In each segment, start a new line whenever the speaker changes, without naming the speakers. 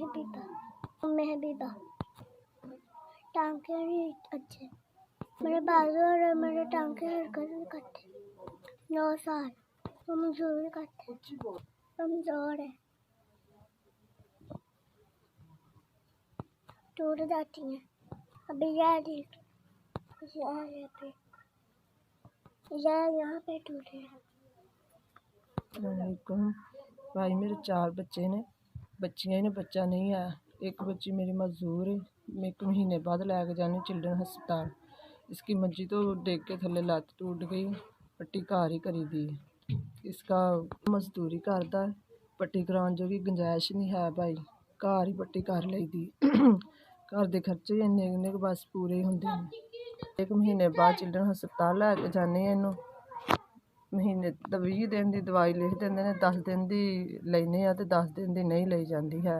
Habiba टांके नहीं अच्छे, मेरे बाजू और मेरे टांके हरकत नहीं करते। 9 साल कमजोर नहीं करते, कमजोर है, टूट जाती है। अभी यहाँ पे टूटे हैं।
भाई मेरे 4 बच्चे ने, बच्चियां ने, बच्चा नहीं है। एक बच्ची मेरी मजदूर है, मैं 1 महीने बाद लैके जानी चिल्ड्रन हस्पताल। इसकी मंजी तो डिग के थल्ले लत्त टूट गई, पट्टी घर ही करी दी। इसका मजदूरी करता है, पट्टी कराने जोगी गुंजाइश नहीं है भाई, घर ही पट्टी कर ली दी। घर के खर्चे इन्ने बस पूरे होंगे। 1 महीने बाद चिल्ड्रन हस्पताल लैके जाने इनू, महीने 20 दिन की दवाई लिख देंगे ने, 10 दिन की लेने आ तो 10 दिन की नहीं ली जाती है।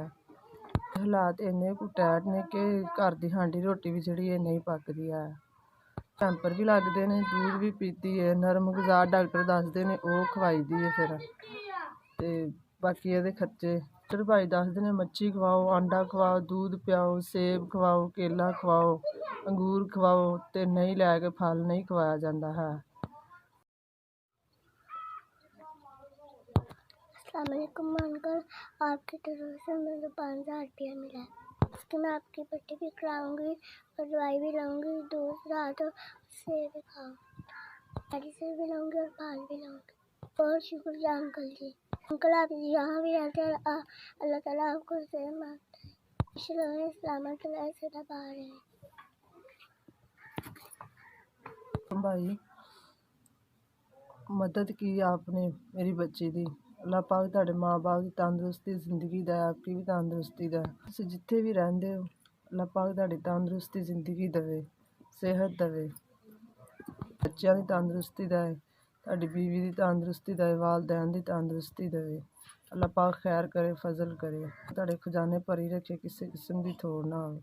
हालात इन्ने कु टैट ने कि घर की हांडी रोटी भी जी नहीं पकती है। कैंपर भी लगते हैं, दूध भी पीती है, नरम गुज़ार डॉक्टर दसते हैं वो खवाई दी है। फिर तो बाकी ये खर्चे डॉक्टर भाई दसते हैं मच्छी खवाओ, आंडा खवाओ, दूध पियाओ, सेब खवाओ, केला खवाओ, अंगूर खवाओ, तो नहीं लैके फल नहीं खवाया जाता है।
अस्सलामुअलैकुम अंकल, आपकी तरफ से मुझे 5000 रुपया मिला है। उसकी मैं आपकी पट्टी भी कराऊंगी और दवाई भी लाऊंगी, दूध रात सेब भी खाऊंगी, मेडिसिन भी लाऊंगी और फल भी लाऊंगी। बहुत शुक्रिया अंकल जी। अंकल आप यहाँ भी रहते हैं, अल्लाह ताला आपको सेहत मांगता है, सलामत ऐसे दबा रहे हैं।
भाई मदद की आपने मेरी बच्ची दी, अल्लाह पाक तुहाडे माँ बाप की तंदुरुस्ती जिंदगी दा, आपकी भी तंदुरुस्ती दा। तुसीं जिथे भी रहिंदे हो अल्लाह पाक तुहाडी तंदुरुस्ती जिंदगी देवे, सेहत देवे, बच्चों की तंदुरुस्ती देवे, तुहाडी बीवी की तंदुरुस्ती देवे, वालदैन की तंदुरुस्ती देवे। अल्लाह पाक खैर करे, फजल करे, तुहाडे खजाने भरी रखे, किसी किस्म की थोड़ ना हो।